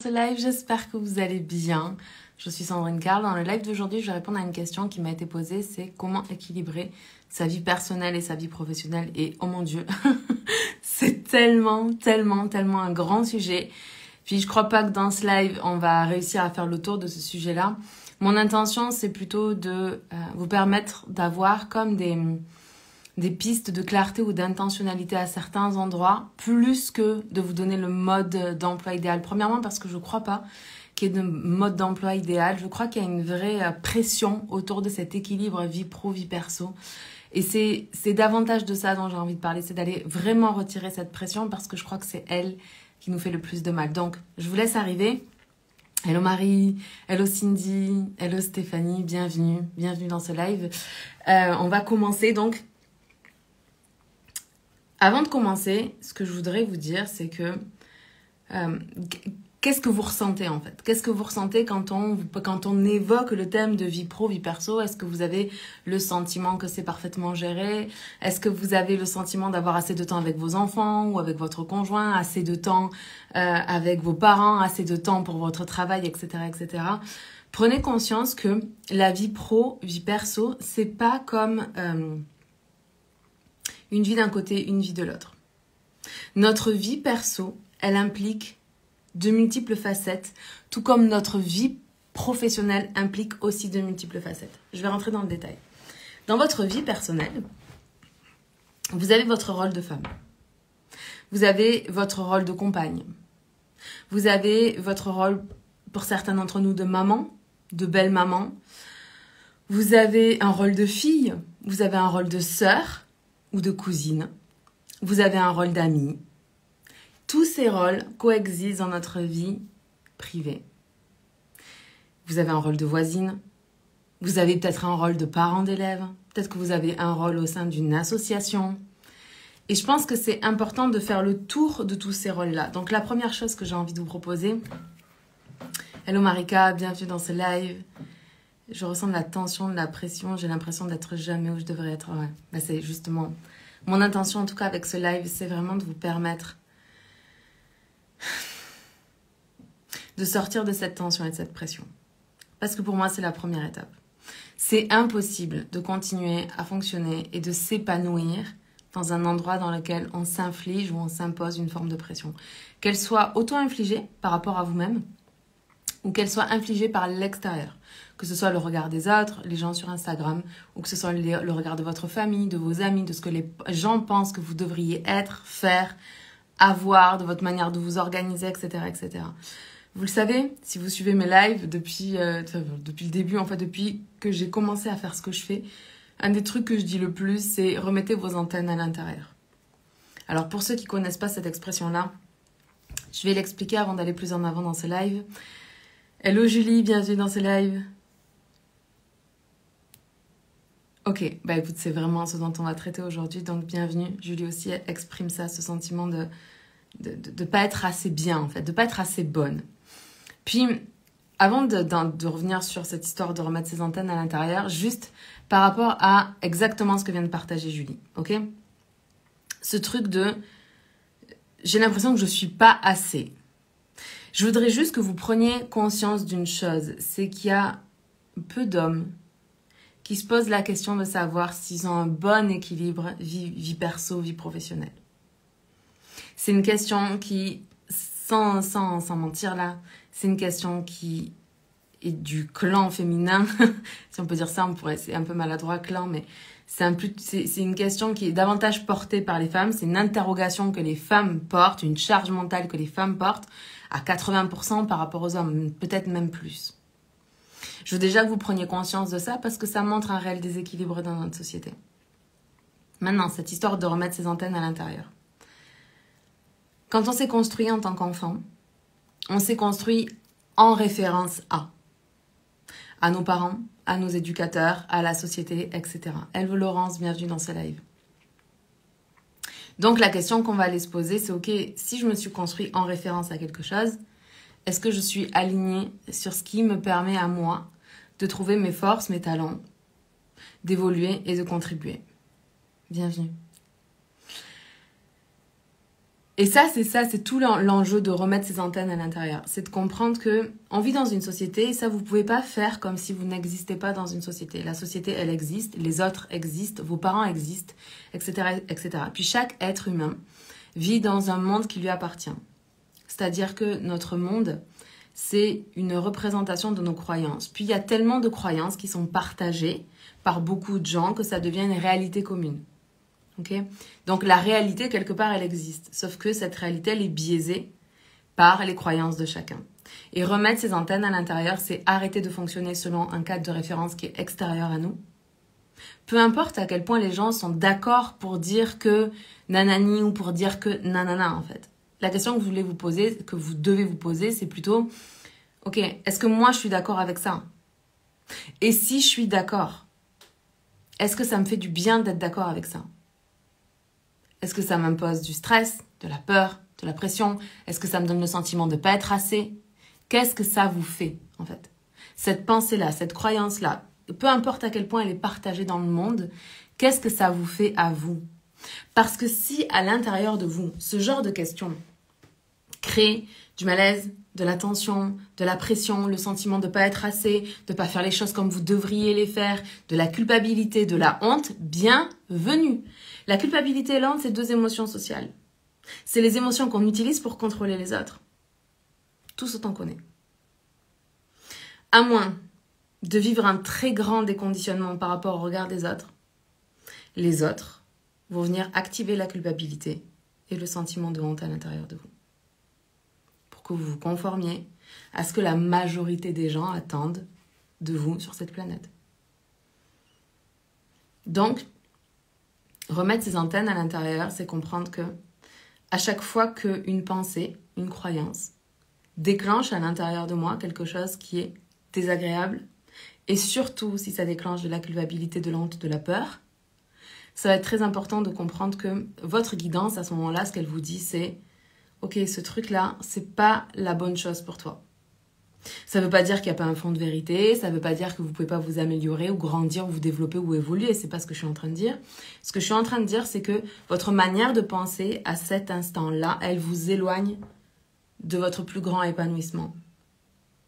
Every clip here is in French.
ce live, j'espère que vous allez bien. Je suis Sandrine Carl. Dans le live d'aujourd'hui, je vais répondre à une question qui m'a été posée, c'est comment équilibrer sa vie personnelle et sa vie professionnelle. Et oh mon Dieu, c'est tellement un grand sujet. Puis je crois pas que dans ce live, on va réussir à faire le tour de ce sujet-là. Mon intention, c'est plutôt de vous permettre d'avoir comme des pistes de clarté ou d'intentionnalité à certains endroits, plus que de vous donner le mode d'emploi idéal. Premièrement, parce que je ne crois pas qu'il y ait de mode d'emploi idéal. Je crois qu'il y a une vraie pression autour de cet équilibre vie pro, vie perso. Et c'est davantage de ça dont j'ai envie de parler, c'est d'aller vraiment retirer cette pression parce que je crois que c'est elle qui nous fait le plus de mal. Donc, je vous laisse arriver. Hello Marie, hello Cindy, hello Stéphanie, bienvenue dans ce live. On va commencer donc. Avant de commencer, ce que je voudrais vous dire, c'est que qu'est-ce que vous ressentez en fait? Qu'est-ce que vous ressentez quand on évoque le thème de vie pro, vie perso? Est-ce que vous avez le sentiment que c'est parfaitement géré? Est-ce que vous avez le sentiment d'avoir assez de temps avec vos enfants ou avec votre conjoint, assez de temps avec vos parents, assez de temps pour votre travail, etc., etc. Prenez conscience que la vie pro, vie perso, c'est pas comme une vie d'un côté, une vie de l'autre. Notre vie perso, elle implique de multiples facettes, tout comme notre vie professionnelle implique aussi de multiples facettes. Je vais rentrer dans le détail. Dans votre vie personnelle, vous avez votre rôle de femme. Vous avez votre rôle de compagne. Vous avez votre rôle, pour certains d'entre nous, de maman, de belle-maman. Vous avez un rôle de fille. Vous avez un rôle de sœur ou de cousine. Vous avez un rôle d'amie. Tous ces rôles coexistent dans notre vie privée. Vous avez un rôle de voisine. Vous avez peut-être un rôle de parent d'élève. Peut-être que vous avez un rôle au sein d'une association. Et je pense que c'est important de faire le tour de tous ces rôles-là. Donc la première chose que j'ai envie de vous proposer. Hello Marika, bienvenue dans ce live. Je ressens de la tension, de la pression. J'ai l'impression d'être jamais où je devrais être. Ouais. Bah, c'est justement mon intention, en tout cas avec ce live, c'est vraiment de vous permettre de sortir de cette tension et de cette pression. Parce que pour moi, c'est la première étape. C'est impossible de continuer à fonctionner et de s'épanouir dans un endroit dans lequel on s'inflige ou on s'impose une forme de pression. Qu'elle soit auto-infligée par rapport à vous-même ou qu'elle soit infligée par l'extérieur. Que ce soit le regard des autres, les gens sur Instagram, ou que ce soit le regard de votre famille, de vos amis, de ce que les gens pensent que vous devriez être, faire, avoir, de votre manière de vous organiser, etc., etc. Vous le savez, si vous suivez mes lives depuis le début, en fait, depuis que j'ai commencé à faire ce que je fais, un des trucs que je dis le plus, c'est remettez vos antennes à l'intérieur. Alors, pour ceux qui ne connaissent pas cette expression-là, je vais l'expliquer avant d'aller plus en avant dans ce live. Hello Julie, bienvenue dans ce live. Ok, bah écoute, c'est vraiment ce dont on va traiter aujourd'hui, donc bienvenue. Julie aussi exprime ça, ce sentiment de pas être assez bien, en fait, de pas être assez bonne. Puis, avant de revenir sur cette histoire de remettre ses antennes à l'intérieur, juste par rapport à exactement ce que vient de partager Julie, ok? Ce truc de j'ai l'impression que je suis pas assez. Je voudrais juste que vous preniez conscience d'une chose, c'est qu'il y a peu d'hommes qui se posent la question de savoir s'ils ont un bon équilibre vie perso, vie professionnelle. C'est une question qui, sans mentir là, c'est une question qui est du clan féminin. Si on peut dire ça, c'est un peu maladroit clan, mais c'est une question qui est davantage portée par les femmes. C'est une interrogation que les femmes portent, une charge mentale que les femmes portent à 80% par rapport aux hommes, peut-être même plus. Je veux déjà que vous preniez conscience de ça parce que ça montre un réel déséquilibre dans notre société. Maintenant, cette histoire de remettre ses antennes à l'intérieur. Quand on s'est construit en tant qu'enfant, on s'est construit en référence à nos parents, à nos éducateurs, à la société, etc. Elve Laurence, bienvenue dans ce live. Donc la question qu'on va aller se poser, c'est ok, si je me suis construit en référence à quelque chose, est-ce que je suis alignée sur ce qui me permet à moi de trouver mes forces, mes talents, d'évoluer et de contribuer? Bienvenue. Et ça, c'est tout l'enjeu de remettre ces antennes à l'intérieur. C'est de comprendre que on vit dans une société et ça, vous pouvez pas faire comme si vous n'existez pas dans une société. La société, elle existe, les autres existent, vos parents existent, etc., etc. Puis chaque être humain vit dans un monde qui lui appartient. C'est-à-dire que notre monde, c'est une représentation de nos croyances. Puis il y a tellement de croyances qui sont partagées par beaucoup de gens que ça devient une réalité commune. Okay. Donc la réalité, quelque part, elle existe. Sauf que cette réalité, elle est biaisée par les croyances de chacun. Et remettre ces antennes à l'intérieur, c'est arrêter de fonctionner selon un cadre de référence qui est extérieur à nous. Peu importe à quel point les gens sont d'accord pour dire que nanani ou pour dire que nanana, en fait. La question que vous voulez vous poser, que vous devez vous poser, c'est plutôt, ok, est-ce que moi je suis d'accord avec ça? Et si je suis d'accord, est-ce que ça me fait du bien d'être d'accord avec ça? Est-ce que ça m'impose du stress, de la peur, de la pression? Est-ce que ça me donne le sentiment de ne pas être assez? Qu'est-ce que ça vous fait, en fait? Cette pensée-là, cette croyance-là, peu importe à quel point elle est partagée dans le monde, qu'est-ce que ça vous fait à vous? Parce que si à l'intérieur de vous, ce genre de questions crée du malaise, de la tension, de la pression, le sentiment de ne pas être assez, de ne pas faire les choses comme vous devriez les faire, de la culpabilité, de la honte, bienvenue. La culpabilité et la honte, c'est deux émotions sociales. C'est les émotions qu'on utilise pour contrôler les autres. Tous autant qu'on est. À moins de vivre un très grand déconditionnement par rapport au regard des autres, les autres vont venir activer la culpabilité et le sentiment de honte à l'intérieur de vous. Pour que vous vous conformiez à ce que la majorité des gens attendent de vous sur cette planète. Donc, remettre ces antennes à l'intérieur, c'est comprendre que à chaque fois qu'une pensée, une croyance, déclenche à l'intérieur de moi quelque chose qui est désagréable, et surtout si ça déclenche de la culpabilité, de la honte, de la peur, ça va être très important de comprendre que votre guidance, à ce moment-là, ce qu'elle vous dit, c'est « Ok, ce truc-là, c'est pas la bonne chose pour toi. » Ça ne veut pas dire qu'il n'y a pas un fond de vérité, ça ne veut pas dire que vous ne pouvez pas vous améliorer ou grandir ou vous développer ou évoluer, c'est pas ce que je suis en train de dire. Ce que je suis en train de dire, c'est que votre manière de penser à cet instant-là, elle vous éloigne de votre plus grand épanouissement,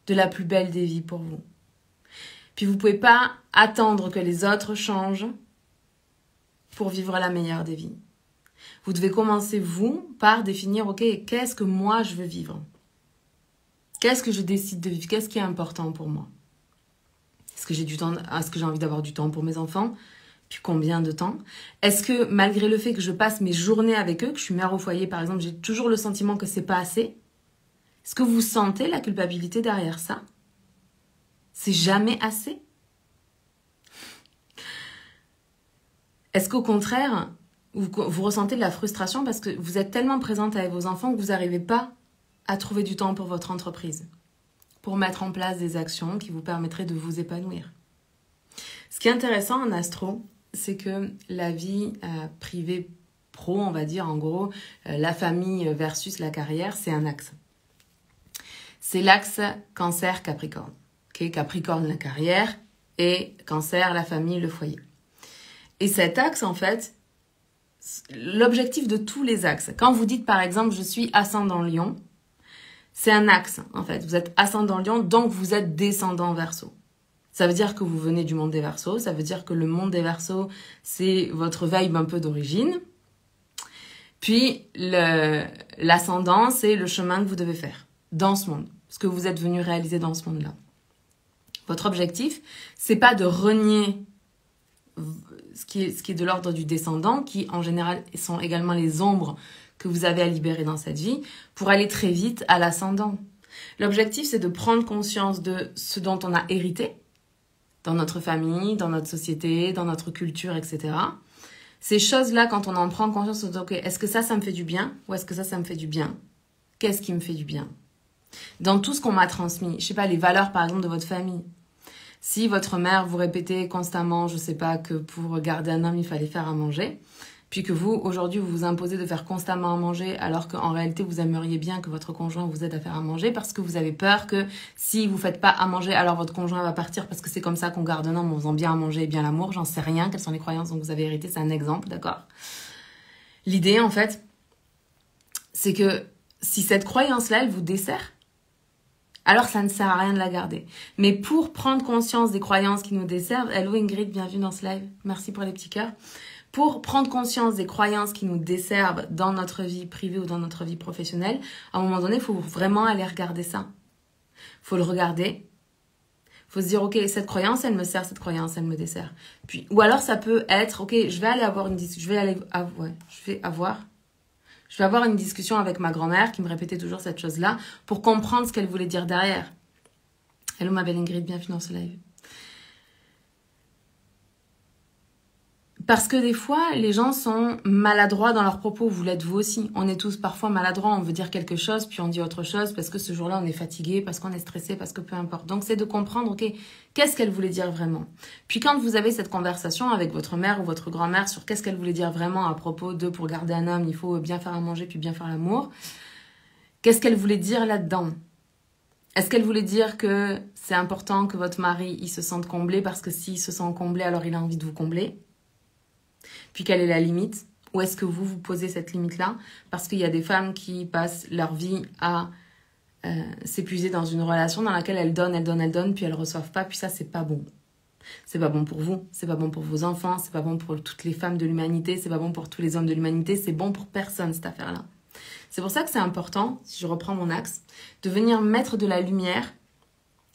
de la plus belle des vies pour vous. Puis vous ne pouvez pas attendre que les autres changent pour vivre la meilleure des vies. Vous devez commencer, vous, par définir, ok, qu'est-ce que moi je veux vivre? Qu'est-ce que je décide de vivre? Qu'est-ce qui est important pour moi? Est-ce que j'ai du temps? Est-ce que j'ai envie d'avoir du temps pour mes enfants? Puis combien de temps? Est-ce que malgré le fait que je passe mes journées avec eux, que je suis mère au foyer par exemple, j'ai toujours le sentiment que c'est pas assez? Est-ce que vous sentez la culpabilité derrière ça? C'est jamais assez? Est-ce qu'au contraire, vous ressentez de la frustration parce que vous êtes tellement présente avec vos enfants que vous n'arrivez pas à trouver du temps pour votre entreprise, pour mettre en place des actions qui vous permettraient de vous épanouir? Ce qui est intéressant en astro, c'est que la vie privée pro, on va dire en gros, la famille versus la carrière, c'est un axe. C'est l'axe Cancer-Capricorne. Okay, Capricorne, la carrière, et Cancer, la famille, le foyer. Et cet axe, en fait, l'objectif de tous les axes, quand vous dites par exemple, je suis ascendant Lion, c'est un axe, en fait. Vous êtes ascendant Lion, donc vous êtes descendant Verseau. Ça veut dire que vous venez du monde des Verseaux, ça veut dire que le monde des Verseaux, c'est votre vibe un peu d'origine. Puis, l'ascendant, c'est le chemin que vous devez faire dans ce monde, ce que vous êtes venu réaliser dans ce monde-là. Votre objectif, c'est pas de renier ce qui est de l'ordre du descendant, qui en général sont également les ombres que vous avez à libérer dans cette vie, pour aller très vite à l'ascendant. L'objectif, c'est de prendre conscience de ce dont on a hérité, dans notre famille, dans notre société, dans notre culture, etc. Ces choses-là, quand on en prend conscience, on se dit, ok, est-ce que ça me fait du bien? Ou est-ce que ça me fait du bien? Qu'est-ce qui me fait du bien? Dans tout ce qu'on m'a transmis, je sais pas, les valeurs par exemple de votre famille. Si votre mère vous répétait constamment, je sais pas, que pour garder un homme, il fallait faire à manger, puis que vous, aujourd'hui, vous vous imposez de faire constamment à manger, alors qu'en réalité, vous aimeriez bien que votre conjoint vous aide à faire à manger, parce que vous avez peur que si vous faites pas à manger, alors votre conjoint va partir, parce que c'est comme ça qu'on garde un homme, en faisant bien à manger et bien l'amour, j'en sais rien, quelles sont les croyances dont vous avez hérité, c'est un exemple, d'accord? L'idée, en fait, c'est que si cette croyance-là, elle vous dessert, alors ça ne sert à rien de la garder. Mais pour prendre conscience des croyances qui nous desservent, hello Ingrid, bienvenue dans ce live, merci pour les petits cœurs. Pour prendre conscience des croyances qui nous desservent dans notre vie privée ou dans notre vie professionnelle, à un moment donné, il faut vraiment aller regarder ça. Il faut le regarder. Il faut se dire, ok, cette croyance, elle me sert, cette croyance, elle me dessert. Puis, ou alors ça peut être, ok, je vais aller avoir une discussion, je vais avoir une discussion avec ma grand-mère qui me répétait toujours cette chose-là pour comprendre ce qu'elle voulait dire derrière. Hello ma belle Ingrid, bienvenue dans ce live. Parce que des fois, les gens sont maladroits dans leurs propos. Vous l'êtes vous aussi. On est tous parfois maladroits. On veut dire quelque chose, puis on dit autre chose parce que ce jour-là, on est fatigué, parce qu'on est stressé, parce que peu importe. Donc, c'est de comprendre, ok, qu'est-ce qu'elle voulait dire vraiment. Puis quand vous avez cette conversation avec votre mère ou votre grand-mère sur qu'est-ce qu'elle voulait dire vraiment à propos de pour garder un homme, il faut bien faire à manger puis bien faire l'amour. Qu'est-ce qu'elle voulait dire là-dedans? Est-ce qu'elle voulait dire que c'est important que votre mari, il se sente comblé parce que s'il se sent comblé, alors il a envie de vous combler? Puis quelle est la limite? Où est-ce que vous posez cette limite-là? Parce qu'il y a des femmes qui passent leur vie à s'épuiser dans une relation dans laquelle elles donnent, puis elles reçoivent pas, puis ça, c'est pas bon. C'est pas bon pour vous, c'est pas bon pour vos enfants, c'est pas bon pour toutes les femmes de l'humanité, c'est pas bon pour tous les hommes de l'humanité, c'est bon pour personne, cette affaire-là. C'est pour ça que c'est important, si je reprends mon axe, de venir mettre de la lumière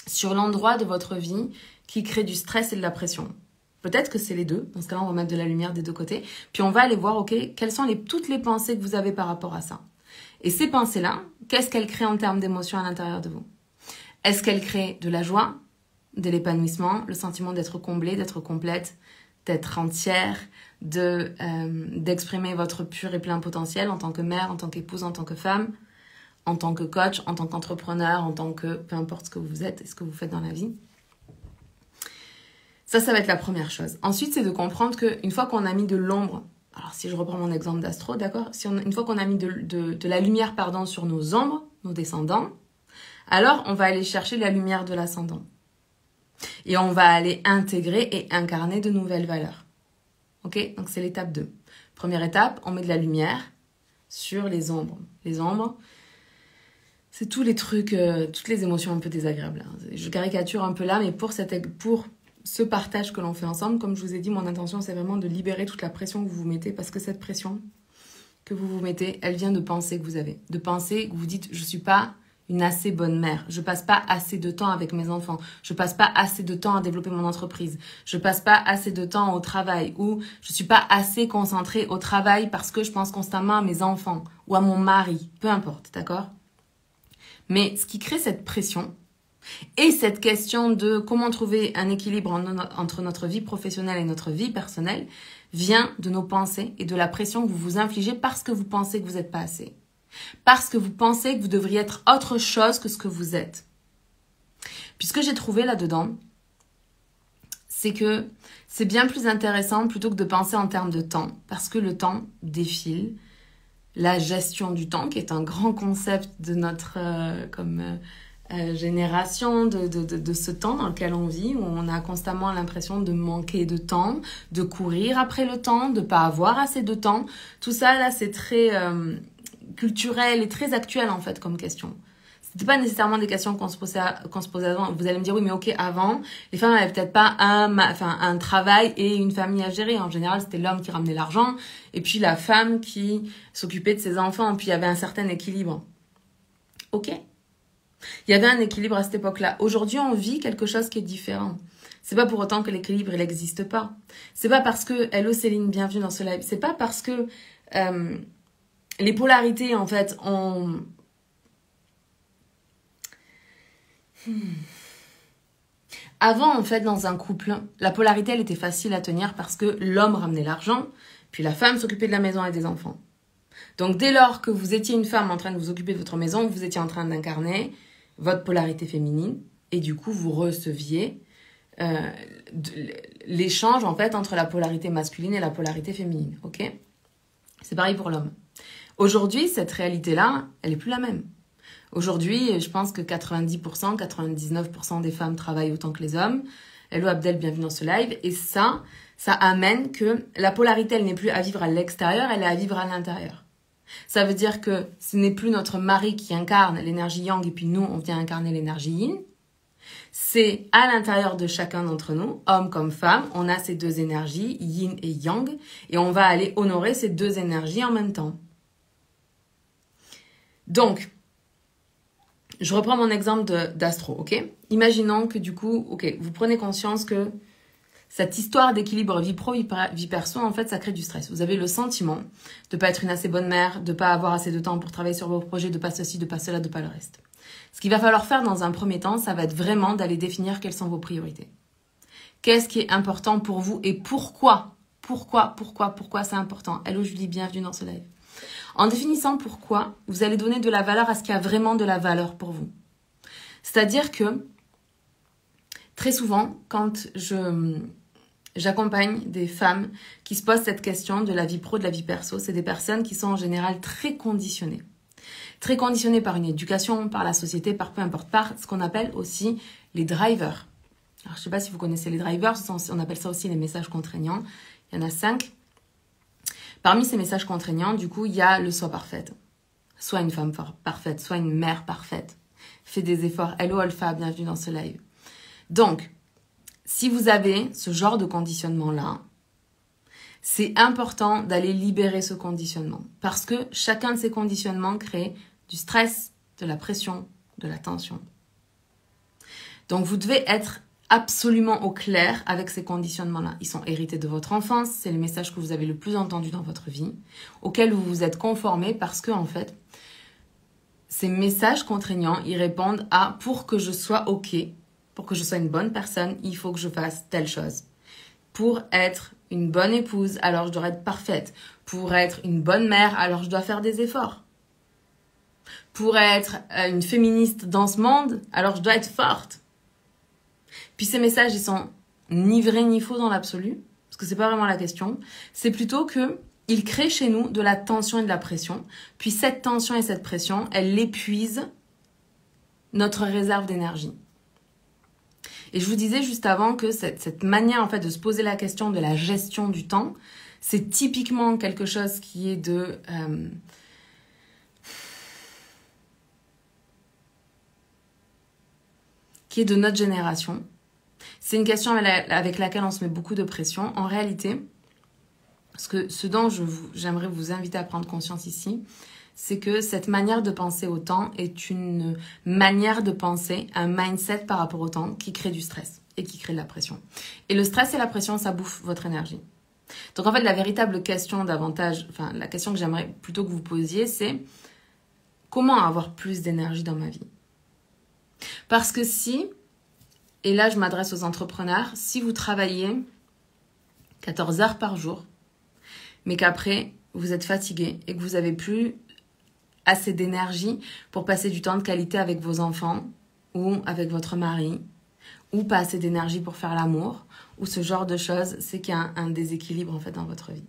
sur l'endroit de votre vie qui crée du stress et de la pression. Peut-être que c'est les deux. Dans ce cas-là, on va mettre de la lumière des deux côtés. Puis on va aller voir, ok, quelles sont toutes les pensées que vous avez par rapport à ça. Et ces pensées-là, qu'est-ce qu'elles créent en termes d'émotions à l'intérieur de vous? Est-ce qu'elles créent de la joie, de l'épanouissement, le sentiment d'être comblée, d'être complète, d'être entière, d'exprimer votre pur et plein potentiel en tant que mère, en tant qu'épouse, en tant que femme, en tant que coach, en tant qu'entrepreneur, en tant que peu importe ce que vous êtes et ce que vous faites dans la vie? Ça va être la première chose. Ensuite, c'est de comprendre qu'une fois qu'on a mis de l'ombre, alors si je reprends mon exemple d'astro, d'accord, une fois qu'on a mis de la lumière sur nos ombres, nos descendants, alors on va aller chercher la lumière de l'ascendant. Et on va aller intégrer et incarner de nouvelles valeurs. Ok? Donc c'est l'étape 2. Première étape, on met de la lumière sur les ombres. Les ombres, c'est tous les trucs, toutes les émotions un peu désagréables. Je caricature un peu là, mais pour ce partage que l'on fait ensemble, comme je vous ai dit, mon intention, c'est vraiment de libérer toute la pression que vous vous mettez, parce que cette pression que vous vous mettez, elle vient de pensées que vous avez. De pensées que vous dites, je suis pas une assez bonne mère, je passe pas assez de temps avec mes enfants, je passe pas assez de temps à développer mon entreprise, je passe pas assez de temps au travail, ou je suis pas assez concentrée au travail parce que je pense constamment à mes enfants, ou à mon mari, peu importe, d'accord? Mais ce qui crée cette pression, et cette question de comment trouver un équilibre entre notre vie professionnelle et notre vie personnelle vient de nos pensées et de la pression que vous vous infligez parce que vous pensez que vous n'êtes pas assez. Parce que vous pensez que vous devriez être autre chose que ce que vous êtes. Puis ce que j'ai trouvé là-dedans, c'est que c'est bien plus intéressant plutôt que de penser en termes de temps, parce que le temps défile. La gestion du temps, qui est un grand concept de notre génération, de ce temps dans lequel on vit, où on a constamment l'impression de manquer de temps, de courir après le temps, de ne pas avoir assez de temps. Tout ça, là, c'est très culturel et très actuel, en fait, comme question. C'était pas nécessairement des questions qu'on se posait avant. Vous allez me dire, oui, mais ok, avant, les femmes n'avaient peut-être pas un travail et une famille à gérer. En général, c'était l'homme qui ramenait l'argent et puis la femme qui s'occupait de ses enfants. Puis il y avait un certain équilibre. Ok. Il y avait un équilibre à cette époque-là. Aujourd'hui, on vit quelque chose qui est différent. C'est pas pour autant que l'équilibre, il n'existe pas. C'est pas parce que, hello Céline, bienvenue dans ce live. C'est pas parce que les polarités, en fait, Avant, en fait, dans un couple, la polarité, elle était facile à tenir parce que l'homme ramenait l'argent, puis la femme s'occupait de la maison et des enfants. Donc, dès lors que vous étiez une femme en train de vous occuper de votre maison, vous étiez en train d'incarner votre polarité féminine, et du coup, vous receviez l'échange, en fait, entre la polarité masculine et la polarité féminine, ok? C'est pareil pour l'homme. Aujourd'hui, cette réalité-là, elle est plus la même. Aujourd'hui, je pense que 90%, 99% des femmes travaillent autant que les hommes. Hello Abdel, bienvenue dans ce live. Et ça amène que la polarité, elle n'est plus à vivre à l'extérieur, elle est à vivre à l'intérieur. Ça veut dire que ce n'est plus notre mari qui incarne l'énergie yang et puis nous, on vient incarner l'énergie yin. C'est à l'intérieur de chacun d'entre nous, homme comme femme, on a ces deux énergies, yin et yang, et on va aller honorer ces deux énergies en même temps. Donc, je reprends mon exemple d'astro, ok? Imaginons que du coup, ok, vous prenez conscience que cette histoire d'équilibre vie pro, vie perso, en fait, ça crée du stress. Vous avez le sentiment de ne pas être une assez bonne mère, de ne pas avoir assez de temps pour travailler sur vos projets, de ne pas ceci, de ne pas cela, de ne pas le reste. Ce qu'il va falloir faire dans un premier temps, ça va être vraiment d'aller définir quelles sont vos priorités. Qu'est-ce qui est important pour vous et pourquoi? Pourquoi c'est important? Hello Julie, bienvenue dans ce live. En définissant pourquoi, vous allez donner de la valeur à ce qui a vraiment de la valeur pour vous. C'est-à-dire que, très souvent, quand j'accompagne des femmes qui se posent cette question de la vie pro, de la vie perso, c'est des personnes qui sont en général très conditionnées. Très conditionnées par une éducation, par la société, par peu importe, par ce qu'on appelle aussi les drivers. Alors, je ne sais pas si vous connaissez les drivers, on appelle ça aussi les messages contraignants. Il y en a 5. Parmi ces messages contraignants, du coup, il y a le soi parfaite. Soit une femme parfaite, soit une mère parfaite. Fais des efforts. Hello Alpha, bienvenue dans ce live. Donc, si vous avez ce genre de conditionnement-là, c'est important d'aller libérer ce conditionnement. Parce que chacun de ces conditionnements crée du stress, de la pression, de la tension. Donc, vous devez être absolument au clair avec ces conditionnements-là. Ils sont hérités de votre enfance, c'est les messages que vous avez le plus entendus dans votre vie, auxquels vous vous êtes conformés parce que, en fait, ces messages contraignants, ils répondent à « pour que je sois OK », pour que je sois une bonne personne, il faut que je fasse telle chose. Pour être une bonne épouse, alors je dois être parfaite. Pour être une bonne mère, alors je dois faire des efforts. Pour être une féministe dans ce monde, alors je dois être forte. Puis ces messages, ils sont ni vrais ni faux dans l'absolu, parce que c'est pas vraiment la question. C'est plutôt que ils créent chez nous de la tension et de la pression. Puis cette tension et cette pression, elles épuisent notre réserve d'énergie. Et je vous disais juste avant que cette manière en fait de se poser la question de la gestion du temps, c'est typiquement quelque chose qui est de notre génération. C'est une question avec laquelle on se met beaucoup de pression. En réalité, ce dont j'aimerais vous inviter à prendre conscience ici, c'est que cette manière de penser au temps est une manière de penser, un mindset par rapport au temps qui crée du stress et qui crée de la pression. Et le stress et la pression, ça bouffe votre énergie. Donc en fait, la véritable question la question que j'aimerais plutôt que vous posiez, c'est comment avoir plus d'énergie dans ma vie? Parce que et là je m'adresse aux entrepreneurs, si vous travaillez 14 heures par jour, mais qu'après vous êtes fatigué et que vous n'avez plus assez d'énergie pour passer du temps de qualité avec vos enfants ou avec votre mari, ou pas assez d'énergie pour faire l'amour, ou ce genre de choses, c'est qu'il y a un déséquilibre en fait dans votre vie.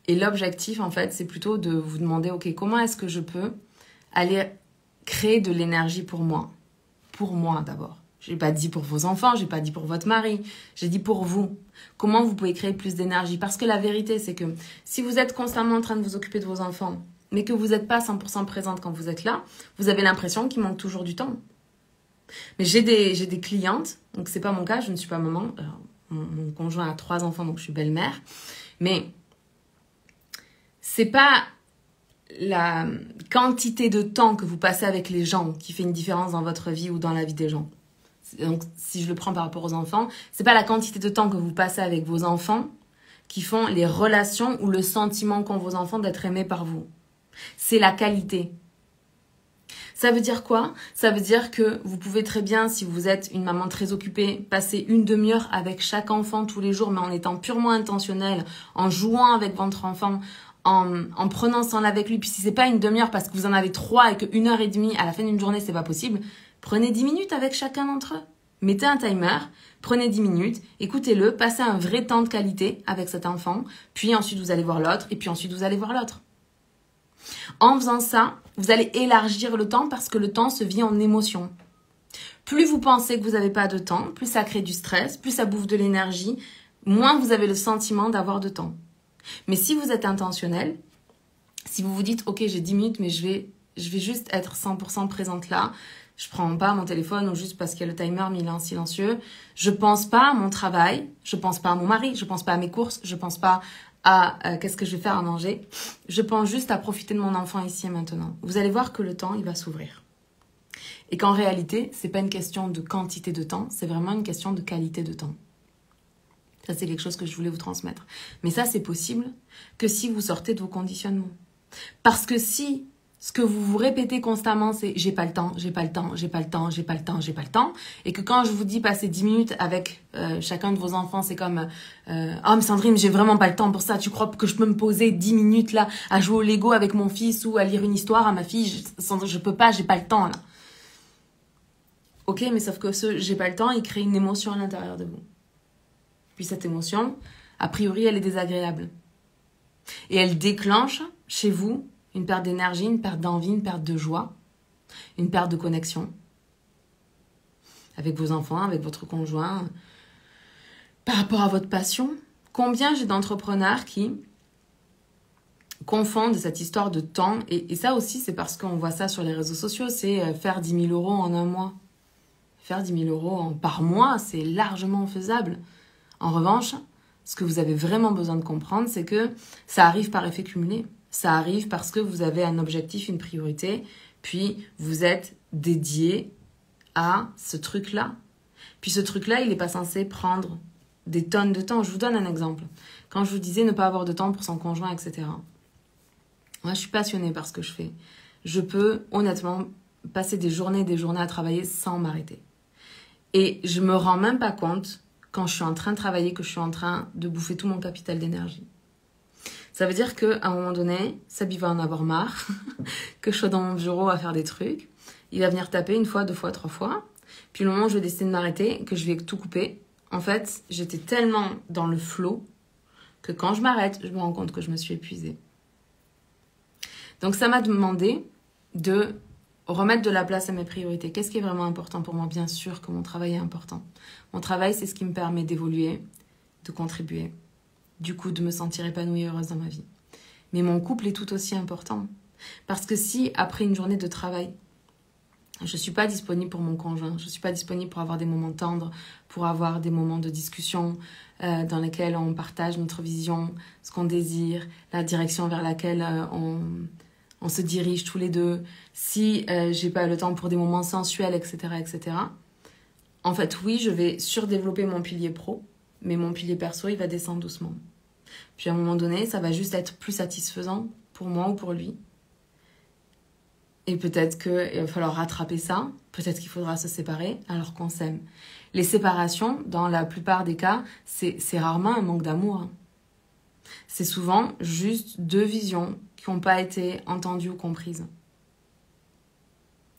Et l'objectif en fait, c'est plutôt de vous demander, ok, comment est-ce que je peux aller créer de l'énergie pour moi? Pour moi d'abord. Je n'ai pas dit pour vos enfants, je n'ai pas dit pour votre mari, j'ai dit pour vous. Comment vous pouvez créer plus d'énergie? Parce que la vérité, c'est que si vous êtes constamment en train de vous occuper de vos enfants, mais que vous n'êtes pas 100% présente quand vous êtes là, vous avez l'impression qu'il manque toujours du temps. Mais j'ai des clientes, donc c'est pas mon cas, je ne suis pas maman. Alors, mon conjoint a 3 enfants, donc je suis belle-mère. Mais c'est pas la quantité de temps que vous passez avec les gens qui fait une différence dans votre vie ou dans la vie des gens. Donc, si je le prends par rapport aux enfants, c'est pas la quantité de temps que vous passez avec vos enfants qui font les relations ou le sentiment qu'ont vos enfants d'être aimés par vous. C'est la qualité. Ça veut dire quoi? Ça veut dire que vous pouvez très bien, si vous êtes une maman très occupée, passer une demi-heure avec chaque enfant tous les jours, mais en étant purement intentionnel, en jouant avec votre enfant, en prenant ce temps avec lui. Puis si c'est pas une demi-heure parce que vous en avez 3 et que 1h30 à la fin d'une journée, c'est pas possible, prenez 10 minutes avec chacun d'entre eux. Mettez un timer, prenez 10 minutes, écoutez-le, passez un vrai temps de qualité avec cet enfant, puis ensuite vous allez voir l'autre, et puis ensuite vous allez voir l'autre. En faisant ça, vous allez élargir le temps parce que le temps se vit en émotion. Plus vous pensez que vous n'avez pas de temps, plus ça crée du stress, plus ça bouffe de l'énergie, moins vous avez le sentiment d'avoir de temps. Mais si vous êtes intentionnel, Si vous vous dites, ok, j'ai 10 minutes, mais je vais juste être 100% présente là. Je prends pas mon téléphone ou juste parce qu'il y a le timer, mais il est en silencieux. Je pense pas à mon travail, je pense pas à mon mari, je pense pas à mes courses, je pense pas à qu'est-ce que je vais faire à manger. Je pense juste à profiter de mon enfant ici et maintenant. Vous allez voir que le temps, il va s'ouvrir. Et qu'en réalité, c'est pas une question de quantité de temps, c'est vraiment une question de qualité de temps. Ça, c'est quelque chose que je voulais vous transmettre. Mais ça, c'est possible que si vous sortez de vos conditionnements. Parce que si ce que vous vous répétez constamment, c'est j'ai pas le temps, j'ai pas le temps, j'ai pas le temps, j'ai pas le temps, j'ai pas le temps, et que quand je vous dis passer 10 minutes avec chacun de vos enfants, c'est comme oh mais Sandrine, j'ai vraiment pas le temps pour ça, tu crois que je peux me poser 10 minutes là à jouer au Lego avec mon fils ou à lire une histoire à ma fille, je peux pas, j'ai pas le temps là. Ok, mais sauf que ce j'ai pas le temps, il crée une émotion à l'intérieur de vous. Puis cette émotion, a priori, elle est désagréable. Et elle déclenche chez vous une perte d'énergie, une perte d'envie, une perte de joie, une perte de connexion avec vos enfants, avec votre conjoint, par rapport à votre passion. Combien j'ai d'entrepreneurs qui confondent cette histoire de temps, et ça aussi c'est parce qu'on voit ça sur les réseaux sociaux, c'est faire 10 000 € en un mois. Faire 10 000 € par mois, c'est largement faisable. En revanche, ce que vous avez vraiment besoin de comprendre, c'est que ça arrive par effet cumulé. Ça arrive parce que vous avez un objectif, une priorité, puis vous êtes dédié à ce truc-là. Puis ce truc-là, il n'est pas censé prendre des tonnes de temps. Je vous donne un exemple. Quand je vous disais ne pas avoir de temps pour son conjoint, etc. Moi, je suis passionnée par ce que je fais. Je peux honnêtement passer des journées à travailler sans m'arrêter. Et je me rends même pas compte quand je suis en train de travailler que je suis en train de bouffer tout mon capital d'énergie. Ça veut dire qu'à un moment donné, Sabi va en avoir marre, que je sois dans mon bureau à faire des trucs. Il va venir taper 1 fois, 2 fois, 3 fois. Puis le moment où je vais décider de m'arrêter, que je vais tout couper, en fait, j'étais tellement dans le flow que quand je m'arrête, je me rends compte que je me suis épuisée. Donc ça m'a demandé de remettre de la place à mes priorités. Qu'est-ce qui est vraiment important pour moi? Bien sûr que mon travail est important. Mon travail, c'est ce qui me permet d'évoluer, de contribuer. Du coup, de me sentir épanouie et heureuse dans ma vie. Mais mon couple est tout aussi important. Parce que si, après une journée de travail, je ne suis pas disponible pour mon conjoint, je ne suis pas disponible pour avoir des moments tendres, pour avoir des moments de discussion dans lesquels on partage notre vision, ce qu'on désire, la direction vers laquelle on se dirige tous les deux, si j'ai pas le temps pour des moments sensuels, etc., etc. En fait, oui, je vais surdévelopper mon pilier pro, mais mon pilier perso, il va descendre doucement. Puis à un moment donné, ça va juste être plus satisfaisant pour moi ou pour lui. Et peut-être qu'il va falloir rattraper ça, peut-être qu'il faudra se séparer alors qu'on s'aime. Les séparations, dans la plupart des cas, c'est rarement un manque d'amour. Hein. C'est souvent juste 2 visions qui n'ont pas été entendues ou comprises.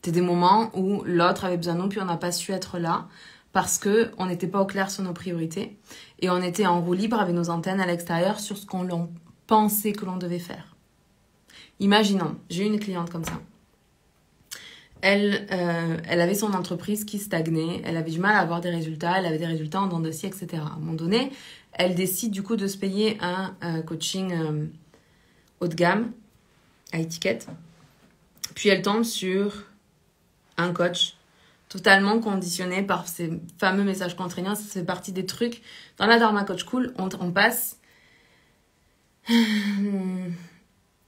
C'est des moments où l'autre avait besoin de nous, puis on n'a pas su être là parce qu'on n'était pas au clair sur nos priorités et on était en roue libre avec nos antennes à l'extérieur sur ce qu'on pensait que l'on devait faire. Imaginons, j'ai eu une cliente comme ça. Elle avait son entreprise qui stagnait, elle avait du mal à avoir des résultats, elle avait des résultats en dents de scie, etc. À un moment donné, elle décide du coup de se payer un coaching haut de gamme, à étiquette. Puis elle tombe sur un coach totalement conditionné par ces fameux messages contraignants. Ça fait partie des trucs. Dans la Dharma Coach School, on passe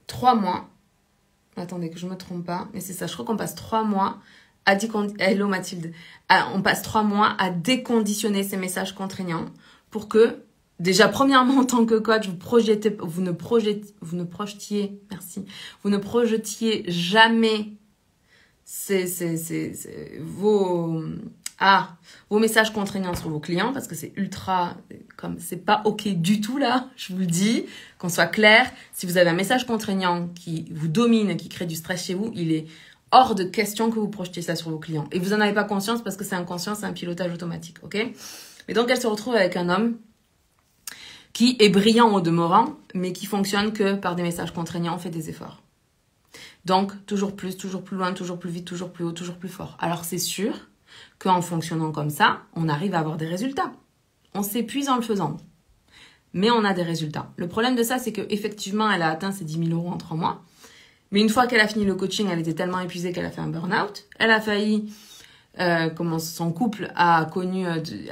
3 mois. Attendez que je me trompe pas, mais c'est ça. Je crois qu'on passe 3 mois à Hello Mathilde. On passe 3 mois à déconditionner ces messages contraignants pour que, déjà, premièrement, en tant que coach, vous ne projetiez jamais vos messages contraignants sur vos clients, parce que c'est ultra, comme c'est pas ok du tout là, je vous le dis, qu'on soit clair. Si vous avez un message contraignant qui vous domine, qui crée du stress chez vous, il est hors de question que vous projetiez ça sur vos clients. Et vous en avez pas conscience parce que c'est inconscient, c'est un pilotage automatique, ok? Et donc elle se retrouve avec un homme qui est brillant au demeurant, mais qui fonctionne que par des messages contraignants, on fait des efforts. Donc, toujours plus loin, toujours plus vite, toujours plus haut, toujours plus fort. Alors, c'est sûr qu'en fonctionnant comme ça, on arrive à avoir des résultats. On s'épuise en le faisant, mais on a des résultats. Le problème de ça, c'est qu'effectivement, elle a atteint ses 10 000 € en 3 mois, Mais une fois qu'elle a fini le coaching, elle était tellement épuisée qu'elle a fait un burn-out. Elle a failli... son couple a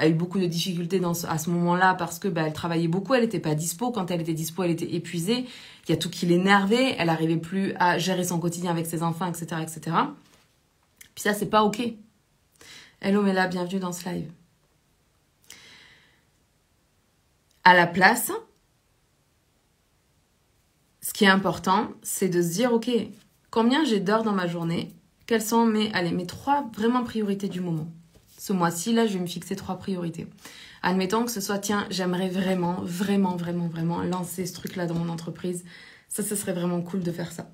eu beaucoup de difficultés à ce moment-là parce que elle travaillait beaucoup, elle n'était pas dispo. Quand elle était dispo, elle était épuisée. Il y a tout qui l'énervait. Elle n'arrivait plus à gérer son quotidien avec ses enfants, etc., etc. Puis ça, c'est pas OK. Hello Mela, bienvenue dans ce live. À la place, ce qui est important, c'est de se dire, OK, combien j'ai d'heures dans ma journée? Quelles sont mes 3 vraiment priorités du moment? Ce mois-ci, là, je vais me fixer 3 priorités. Admettons que ce soit, tiens, j'aimerais vraiment lancer ce truc-là dans mon entreprise. Ça serait vraiment cool de faire ça.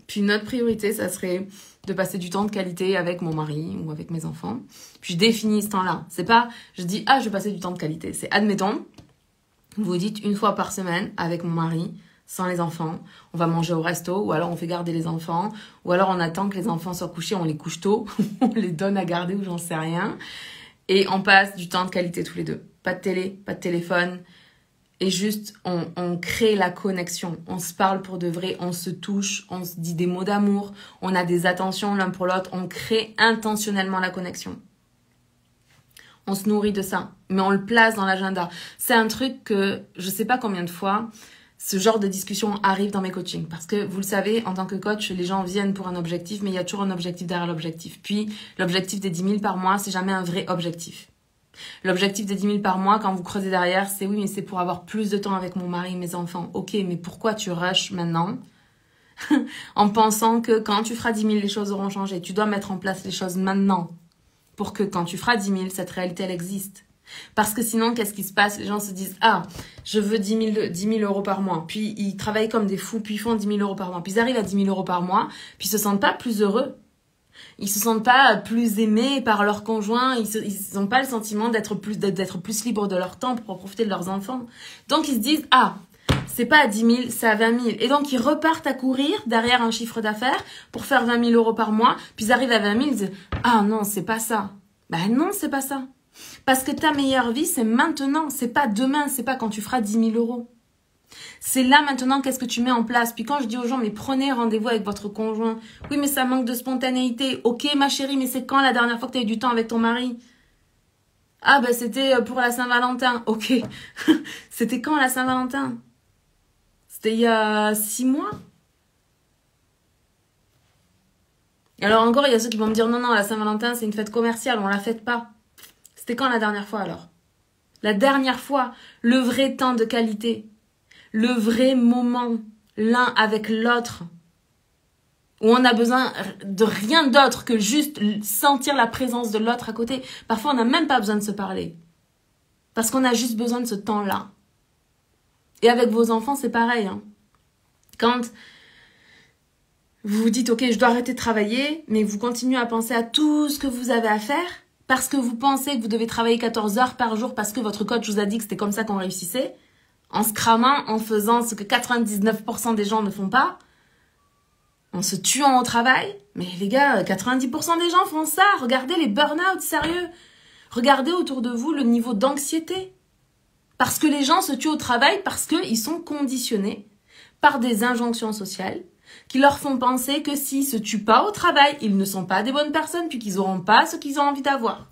Puis une autre priorité, ça serait de passer du temps de qualité avec mon mari ou avec mes enfants. Puis je définis ce temps-là. C'est pas, je dis, je vais passer du temps de qualité. C'est, admettons, vous vous dites une fois par semaine avec mon mari, sans les enfants, on va manger au resto, ou alors on fait garder les enfants, ou alors on attend que les enfants soient couchés, on les couche tôt, on les donne à garder ou j'en sais rien. Et on passe du temps de qualité tous les deux. Pas de télé, pas de téléphone. Et juste, on crée la connexion. On se parle pour de vrai, on se touche, on se dit des mots d'amour, on a des attentions l'un pour l'autre, on crée intentionnellement la connexion. On se nourrit de ça, mais on le place dans l'agenda. C'est un truc que, je sais pas combien de fois, ce genre de discussion arrive dans mes coachings. Parce que, vous le savez, en tant que coach, les gens viennent pour un objectif, mais il y a toujours un objectif derrière l'objectif. Puis, l'objectif des 10 000 par mois, c'est jamais un vrai objectif. L'objectif des 10 000 par mois, quand vous creusez derrière, c'est oui, mais c'est pour avoir plus de temps avec mon mari et mes enfants. Ok, mais pourquoi tu rushes maintenant en pensant que quand tu feras 10 000, les choses auront changé? Tu dois mettre en place les choses maintenant pour que quand tu feras 10 000, cette réalité, elle existe. Parce que sinon, qu'est-ce qui se passe? Les gens se disent, je veux 10 000 euros par mois. Puis ils travaillent comme des fous, puis ils font 10 000 euros par mois. Puis ils arrivent à 10 000 euros par mois, puis ils se sentent pas plus heureux. Ils se sentent pas plus aimés par leur conjoint. Ils n'ont pas le sentiment d'être plus libres de leur temps pour profiter de leurs enfants. Donc ils se disent, c'est pas à 10 000, c'est à 20 000. Et donc ils repartent à courir derrière un chiffre d'affaires pour faire 20 000 euros par mois. Puis ils arrivent à 20 000, ils disent, non, c'est pas ça. Non, c'est pas ça. Parce que ta meilleure vie, c'est maintenant. C'est pas demain, c'est pas quand tu feras 10 000 euros. C'est là maintenant, qu'est-ce que tu mets en place? Puis quand je dis aux gens, mais prenez rendez-vous avec votre conjoint. Oui, mais ça manque de spontanéité. Ok, ma chérie, mais c'est quand la dernière fois que tu as eu du temps avec ton mari? C'était pour la Saint-Valentin. Ok. C'était quand la Saint-Valentin? C'était il y a 6 mois? Alors encore, il y a ceux qui vont me dire, non, la Saint-Valentin, c'est une fête commerciale, on la fête pas. C'était quand la dernière fois alors? La dernière fois, le vrai temps de qualité. Le vrai moment, l'un avec l'autre, où on a besoin de rien d'autre que juste sentir la présence de l'autre à côté. Parfois, on n'a même pas besoin de se parler, parce qu'on a juste besoin de ce temps-là. Et avec vos enfants, c'est pareil. Quand vous vous dites, ok, je dois arrêter de travailler, mais vous continuez à penser à tout ce que vous avez à faire, parce que vous pensez que vous devez travailler 14 heures par jour, parce que votre coach vous a dit que c'était comme ça qu'on réussissait, en se cramant, en faisant ce que 99% des gens ne font pas, en se tuant au travail. Mais les gars, 90% des gens font ça. Regardez les burn-out, sérieux. Regardez autour de vous le niveau d'anxiété. Parce que les gens se tuent au travail parce qu'ils sont conditionnés par des injonctions sociales qui leur font penser que s'ils se tuent pas au travail, ils ne sont pas des bonnes personnes puis qu'ils n'auront pas ce qu'ils ont envie d'avoir.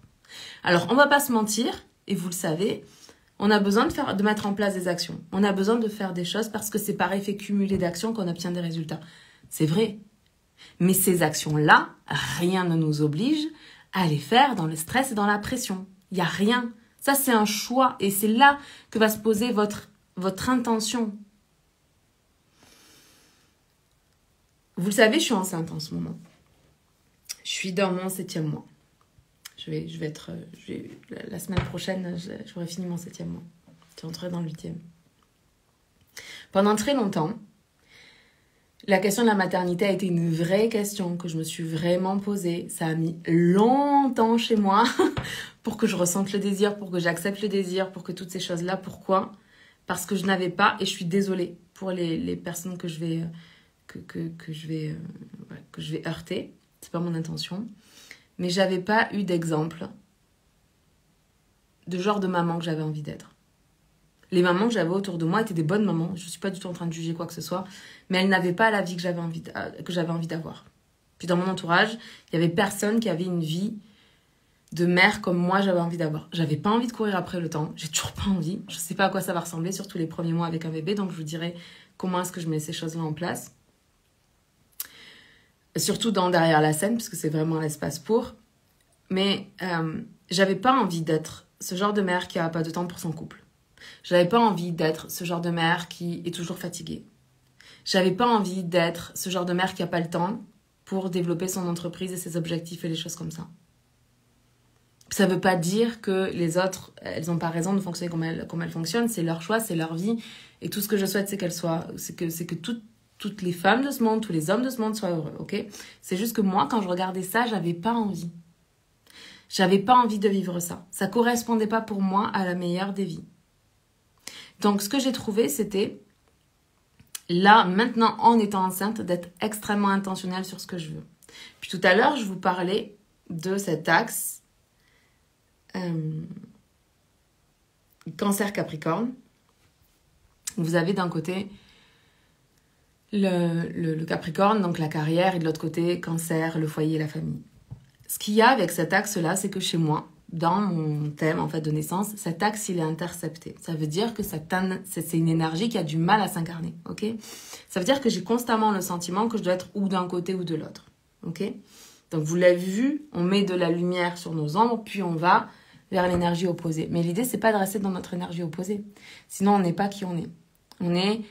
Alors, on va pas se mentir, et vous le savez, on a besoin de mettre en place des actions. On a besoin de faire des choses parce que c'est par effet cumulé d'actions qu'on obtient des résultats. C'est vrai. Mais ces actions-là, rien ne nous oblige à les faire dans le stress et dans la pression. Il n'y a rien. Ça, c'est un choix. Et c'est là que va se poser votre intention. Vous le savez, je suis enceinte en ce moment. Je suis dans mon 7e mois. La semaine prochaine, j'aurai fini mon 7e mois. Je rentrerai dans le 8e. Pendant très longtemps, la question de la maternité a été une vraie question que je me suis vraiment posée. Ça a mis longtemps chez moi pour que je ressente le désir, pour que j'accepte le désir, pour que toutes ces choses-là. Pourquoi? Parce que je n'avais pas, et je suis désolée pour les personnes que je vais heurter. C'est pas mon intention. Mais j'avais pas eu d'exemple de genre de maman que j'avais envie d'être. Les mamans que j'avais autour de moi étaient des bonnes mamans. Je ne suis pas du tout en train de juger quoi que ce soit. Mais elles n'avaient pas la vie que j'avais envie d'avoir. Puis dans mon entourage, il n'y avait personne qui avait une vie de mère comme moi j'avais envie d'avoir. J'avais pas envie de courir après le temps. J'ai toujours pas envie. Je sais pas à quoi ça va ressembler, surtout les premiers mois avec un bébé. Donc je vous dirai comment est-ce que je mets ces choses-là en place. Surtout derrière la scène, parce que c'est vraiment l'espace pour. Mais j'avais pas envie d'être ce genre de mère qui a pas de temps pour son couple. J'avais pas envie d'être ce genre de mère qui est toujours fatiguée. J'avais pas envie d'être ce genre de mère qui a pas le temps pour développer son entreprise et ses objectifs et les choses comme ça. Ça veut pas dire que les autres, elles ont pas raison de fonctionner comme elles fonctionnent. C'est leur choix, c'est leur vie. Et tout ce que je souhaite, c'est que toutes les femmes de ce monde, tous les hommes de ce monde soient heureux, ok? C'est juste que moi, quand je regardais ça, j'avais pas envie. J'avais pas envie de vivre ça. Ça correspondait pas pour moi à la meilleure des vies. Donc, ce que j'ai trouvé, c'était, là, maintenant, en étant enceinte, d'être extrêmement intentionnelle sur ce que je veux. Puis tout à l'heure, je vous parlais de cet axe Cancer Capricorne. Vous avez d'un côté le Capricorne, donc la carrière, et de l'autre côté, Cancer, le foyer et la famille. Ce qu'il y a avec cet axe-là, c'est que chez moi, dans mon thème en fait de naissance, cet axe il est intercepté. Ça veut dire que c'est une énergie qui a du mal à s'incarner, ok? Ça veut dire que j'ai constamment le sentiment que je dois être ou d'un côté ou de l'autre, ok? Donc vous l'avez vu, on met de la lumière sur nos ombres, puis on va vers l'énergie opposée. Mais l'idée c'est pas de rester dans notre énergie opposée, sinon on n'est pas qui on est. On est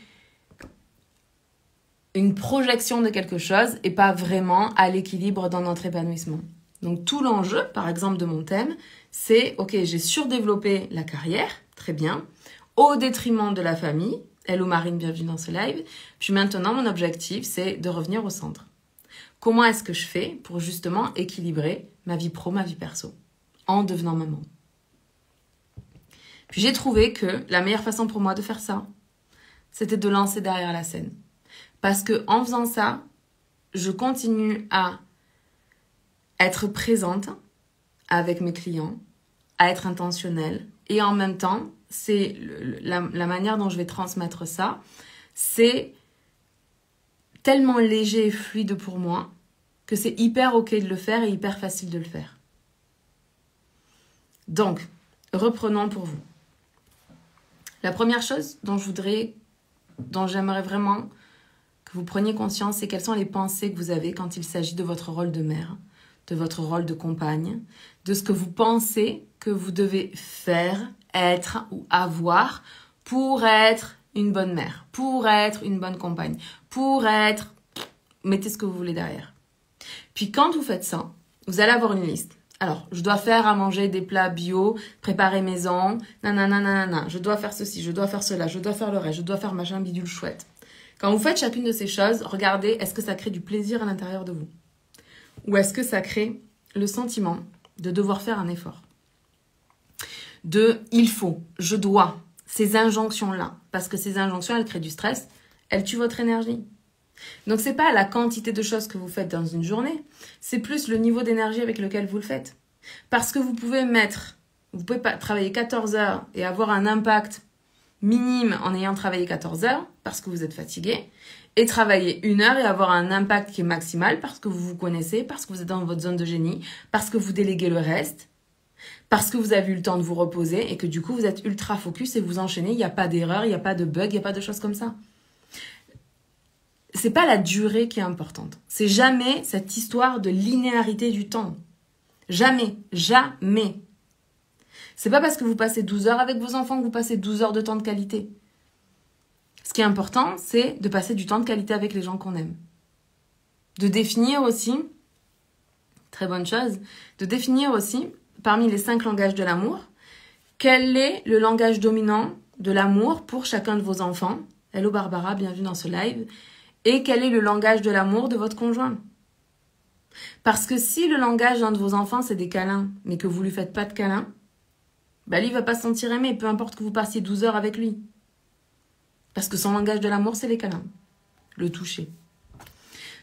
une projection de quelque chose et pas vraiment à l'équilibre dans notre épanouissement. Donc tout l'enjeu, par exemple, de mon thème, c'est, ok, j'ai surdéveloppé la carrière, très bien, au détriment de la famille. Hello Marine, bienvenue dans ce live. Puis maintenant, mon objectif, c'est de revenir au centre. Comment est-ce que je fais pour justement équilibrer ma vie pro, ma vie perso, en devenant maman? Puis j'ai trouvé que la meilleure façon pour moi de faire ça, c'était de lancer derrière la scène. Parce que en faisant ça, je continue à être présente avec mes clients, à être intentionnelle. Et en même temps, c'est la manière dont je vais transmettre ça, c'est tellement léger et fluide pour moi que c'est hyper ok de le faire et hyper facile de le faire. Donc, reprenons pour vous. La première chose dont j'aimerais vraiment que vous preniez conscience, c'est quelles sont les pensées que vous avez quand il s'agit de votre rôle de mère, de votre rôle de compagne, de ce que vous pensez que vous devez faire, être ou avoir pour être une bonne mère, pour être une bonne compagne, pour être... Mettez ce que vous voulez derrière. Puis quand vous faites ça, vous allez avoir une liste. Alors, je dois faire à manger des plats bio, préparer maison, nanana, je dois faire ceci, je dois faire cela, je dois faire le reste, je dois faire machin bidule chouette. Quand vous faites chacune de ces choses, regardez, est-ce que ça crée du plaisir à l'intérieur de vous? Ou est-ce que ça crée le sentiment de devoir faire un effort? De « il faut »,« je dois », ces injonctions-là. Parce que ces injonctions, elles créent du stress, elles tuent votre énergie. Donc, ce n'est pas la quantité de choses que vous faites dans une journée, c'est plus le niveau d'énergie avec lequel vous le faites. Parce que vous pouvez pas travailler 14 heures et avoir un impact minime en ayant travaillé 14 heures parce que vous êtes fatigué, et travailler 1 heure et avoir un impact qui est maximal parce que vous vous connaissez, parce que vous êtes dans votre zone de génie, parce que vous déléguez le reste, parce que vous avez eu le temps de vous reposer et que du coup vous êtes ultra focus et vous enchaînez, il n'y a pas d'erreur, il n'y a pas de bug, il n'y a pas de choses comme ça. C'est pas la durée qui est importante. C'est jamais cette histoire de linéarité du temps. Jamais, jamais. C'est pas parce que vous passez 12 heures avec vos enfants que vous passez 12 heures de temps de qualité. Ce qui est important, c'est de passer du temps de qualité avec les gens qu'on aime. De définir aussi, très bonne chose, de définir aussi, parmi les 5 langages de l'amour, quel est le langage dominant de l'amour pour chacun de vos enfants. Hello Barbara, bienvenue dans ce live. Et quel est le langage de l'amour de votre conjoint. Parce que si le langage d'un de vos enfants, c'est des câlins, mais que vous lui faites pas de câlins, bah lui, il va pas se sentir aimé, peu importe que vous passiez 12 heures avec lui. Parce que son langage de l'amour, c'est les câlins, le toucher.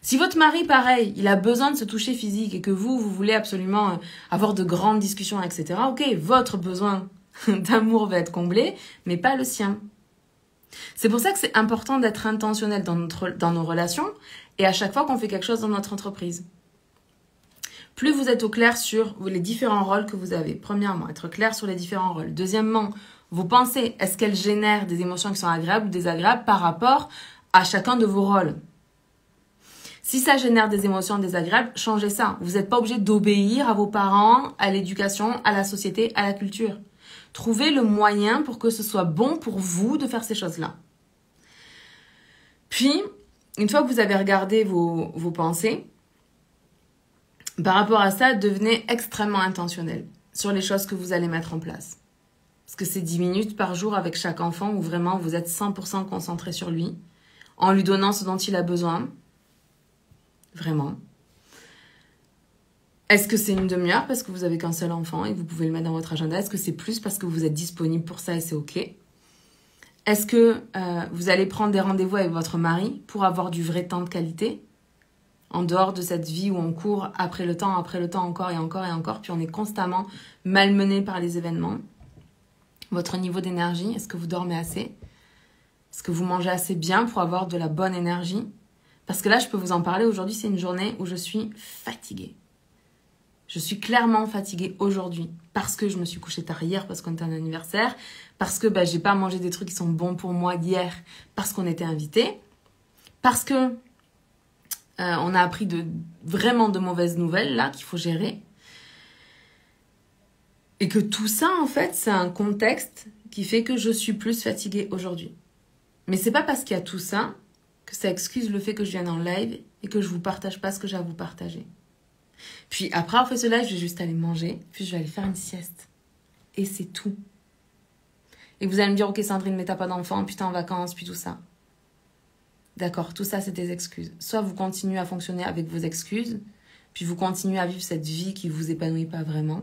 Si votre mari, pareil, il a besoin de se toucher physique et que vous voulez absolument avoir de grandes discussions, etc., ok, votre besoin d'amour va être comblé, mais pas le sien. C'est pour ça que c'est important d'être intentionnel dans nos relations et à chaque fois qu'on fait quelque chose dans notre entreprise. Plus vous êtes au clair sur les différents rôles que vous avez. Premièrement, être clair sur les différents rôles. Deuxièmement, vos pensées, est-ce qu'elles génèrent des émotions qui sont agréables ou désagréables par rapport à chacun de vos rôles? Si ça génère des émotions désagréables, changez ça. Vous n'êtes pas obligé d'obéir à vos parents, à l'éducation, à la société, à la culture. Trouvez le moyen pour que ce soit bon pour vous de faire ces choses-là. Puis, une fois que vous avez regardé vos pensées, par rapport à ça, devenez extrêmement intentionnel sur les choses que vous allez mettre en place. Parce que c'est 10 minutes par jour avec chaque enfant où vraiment vous êtes 100% concentré sur lui, en lui donnant ce dont il a besoin. Vraiment. Est-ce que c'est une demi-heure parce que vous avez qu'un seul enfant et vous pouvez le mettre dans votre agenda? Est-ce que c'est plus parce que vous êtes disponible pour ça et c'est OK? Est-ce que vous allez prendre des rendez-vous avec votre mari pour avoir du vrai temps de qualité? En dehors de cette vie où on court après le temps, encore et encore et encore, puis on est constamment malmené par les événements. Votre niveau d'énergie, est-ce que vous dormez assez? Est-ce que vous mangez assez bien pour avoir de la bonne énergie? Parce que là, je peux vous en parler. Aujourd'hui, c'est une journée où je suis fatiguée. Je suis clairement fatiguée aujourd'hui parce que je me suis couchée tard hier, parce qu'on était un anniversaire, parce que j'ai pas mangé des trucs qui sont bons pour moi hier, parce qu'on était invités, parce que on a appris vraiment de mauvaises nouvelles là qu'il faut gérer. Et que tout ça, en fait, c'est un contexte qui fait que je suis plus fatiguée aujourd'hui. Mais c'est pas parce qu'il y a tout ça que ça excuse le fait que je vienne en live et que je vous partage pas ce que j'ai à vous partager. Puis après avoir fait ce live, je vais juste aller manger, puis je vais aller faire une sieste. Et c'est tout. Et vous allez me dire, ok Sandrine, mais t'as pas d'enfant, puis t'es en vacances, puis tout ça. D'accord, tout ça c'est des excuses. Soit vous continuez à fonctionner avec vos excuses, puis vous continuez à vivre cette vie qui vous épanouit pas vraiment.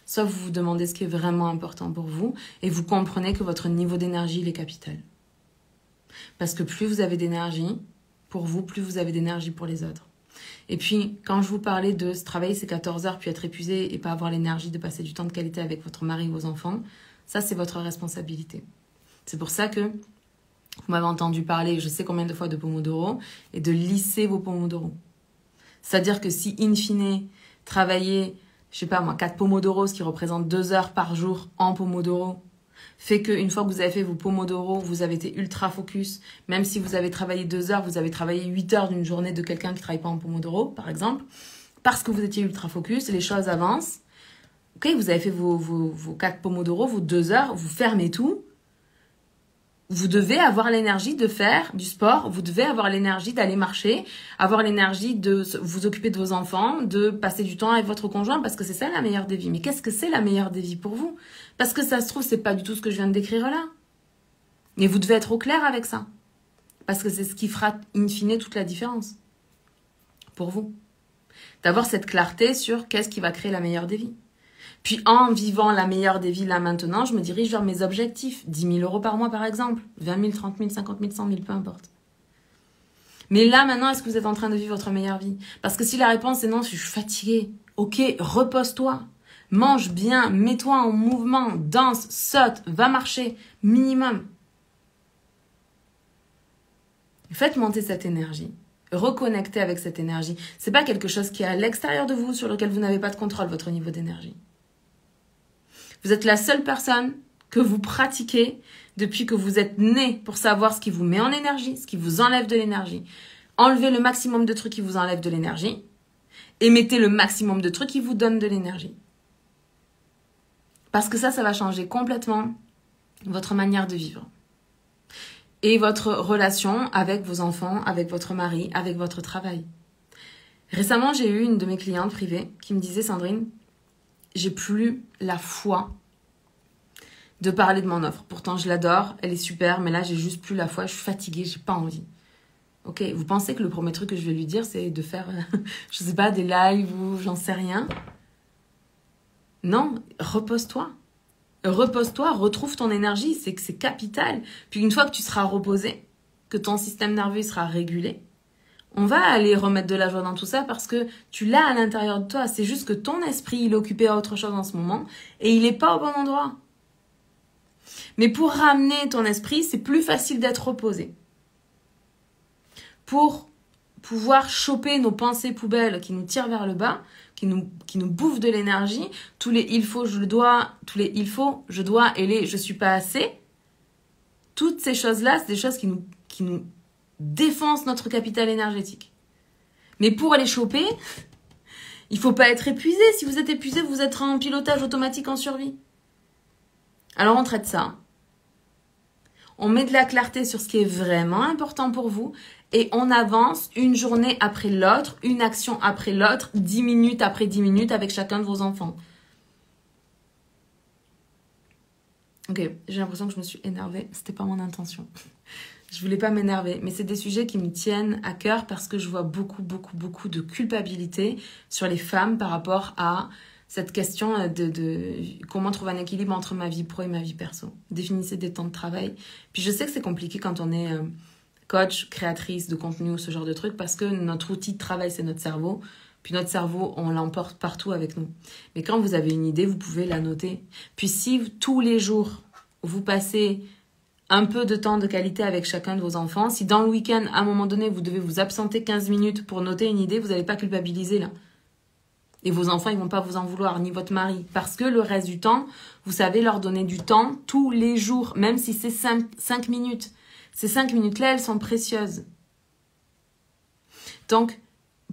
Soit vous vous demandez ce qui est vraiment important pour vous, et vous comprenez que votre niveau d'énergie, il est capital. Parce que plus vous avez d'énergie pour vous, plus vous avez d'énergie pour les autres. Et puis, quand je vous parlais de se travailler ces 14 heures, puis être épuisé et pas avoir l'énergie de passer du temps de qualité avec votre mari ou vos enfants, ça, c'est votre responsabilité. C'est pour ça que vous m'avez entendu parler, je sais combien de fois, de Pomodoro et de lisser vos Pomodoro. C'est-à-dire que si, in fine, travailler, je sais pas moi, 4 Pomodoro, ce qui représente 2 heures par jour en Pomodoro, fait qu'une fois que vous avez fait vos Pomodoro, vous avez été ultra focus. Même si vous avez travaillé 2 heures, vous avez travaillé 8 heures d'une journée de quelqu'un qui ne travaille pas en Pomodoro, par exemple. Parce que vous étiez ultra focus, les choses avancent. Ok, vous avez fait vos 4 Pomodoro, vos 2 heures, vous fermez tout. Vous devez avoir l'énergie de faire du sport, vous devez avoir l'énergie d'aller marcher, avoir l'énergie de vous occuper de vos enfants, de passer du temps avec votre conjoint, parce que c'est ça la meilleure des vies. Mais qu'est-ce que c'est la meilleure des vies pour vous? Parce que ça se trouve, c'est pas du tout ce que je viens de décrire là. Mais vous devez être au clair avec ça. Parce que c'est ce qui fera, in fine, toute la différence. Pour vous. D'avoir cette clarté sur qu'est-ce qui va créer la meilleure des vies. Puis en vivant la meilleure des vies là maintenant, je me dirige vers mes objectifs. 10 000 euros par mois par exemple. 20 000, 30 000, 50 000, 100 000, peu importe. Mais là maintenant, est-ce que vous êtes en train de vivre votre meilleure vie? Parce que si la réponse est non, je suis fatiguée. Ok, repose-toi. Mange bien, mets-toi en mouvement, danse, saute, va marcher, minimum. Faites monter cette énergie. Reconnectez avec cette énergie. C'est pas quelque chose qui est à l'extérieur de vous, sur lequel vous n'avez pas de contrôle, votre niveau d'énergie. Vous êtes la seule personne que vous pratiquez depuis que vous êtes né pour savoir ce qui vous met en énergie, ce qui vous enlève de l'énergie. Enlevez le maximum de trucs qui vous enlèvent de l'énergie et mettez le maximum de trucs qui vous donnent de l'énergie. Parce que ça va changer complètement votre manière de vivre. Et votre relation avec vos enfants, avec votre mari, avec votre travail. Récemment, j'ai eu une de mes clientes privées qui me disait « Sandrine, j'ai plus la foi de parler de mon offre. Pourtant, je l'adore, elle est super, mais là, j'ai juste plus la foi, je suis fatiguée, j'ai pas envie. » Ok, vous pensez que le premier truc que je vais lui dire, c'est de faire, je sais pas, des lives ou j'en sais rien? Non, repose-toi. Repose-toi, retrouve ton énergie, c'est que c'est capital. Puis une fois que tu seras reposé, que ton système nerveux sera régulé, on va aller remettre de la joie dans tout ça parce que tu l'as à l'intérieur de toi. C'est juste que ton esprit, il est occupé à autre chose en ce moment et il n'est pas au bon endroit. Mais pour ramener ton esprit, c'est plus facile d'être opposé. Pour pouvoir choper nos pensées poubelles qui nous tirent vers le bas, qui nous bouffent de l'énergie, tous les il faut, je le dois, tous les il faut, je dois et les je suis pas assez, toutes ces choses-là, c'est des choses qui nous défoncent notre capital énergétique. Mais pour les choper, il faut pas être épuisé. Si vous êtes épuisé, vous êtes en pilotage automatique en survie. Alors on traite ça. On met de la clarté sur ce qui est vraiment important pour vous et on avance une journée après l'autre, une action après l'autre, 10 minutes après 10 minutes avec chacun de vos enfants. Ok, j'ai l'impression que je me suis énervée. C'était pas mon intention. Je voulais pas m'énerver, mais c'est des sujets qui me tiennent à cœur parce que je vois beaucoup de culpabilité sur les femmes par rapport à cette question de comment trouver un équilibre entre ma vie pro et ma vie perso. Définissez des temps de travail. Puis je sais que c'est compliqué quand on est coach, créatrice de contenu ou ce genre de truc parce que notre outil de travail, c'est notre cerveau. Puis notre cerveau, on l'emporte partout avec nous. Mais quand vous avez une idée, vous pouvez la noter. Puis si tous les jours, vous passez un peu de temps de qualité avec chacun de vos enfants, si dans le week-end, à un moment donné, vous devez vous absenter 15 minutes pour noter une idée, vous n'allez pas culpabiliser là. Et vos enfants, ils vont pas vous en vouloir, ni votre mari. Parce que le reste du temps, vous savez leur donner du temps tous les jours, même si c'est 5 minutes. Ces 5 minutes-là, elles sont précieuses. Donc,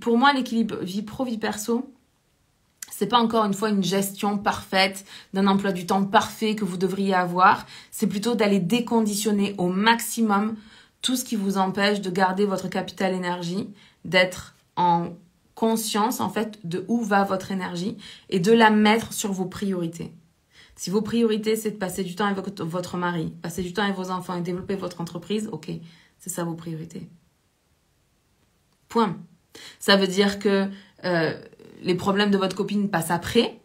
pour moi, l'équilibre vie pro, vie perso, c'est pas encore une fois une gestion parfaite d'un emploi du temps parfait que vous devriez avoir. C'est plutôt d'aller déconditionner au maximum tout ce qui vous empêche de garder votre capital énergie, d'être en conscience en fait de où va votre énergie et de la mettre sur vos priorités. Si vos priorités c'est de passer du temps avec votre mari, passer du temps avec vos enfants et développer votre entreprise, ok, c'est ça vos priorités. Point. Ça veut dire que les problèmes de votre copine passent après.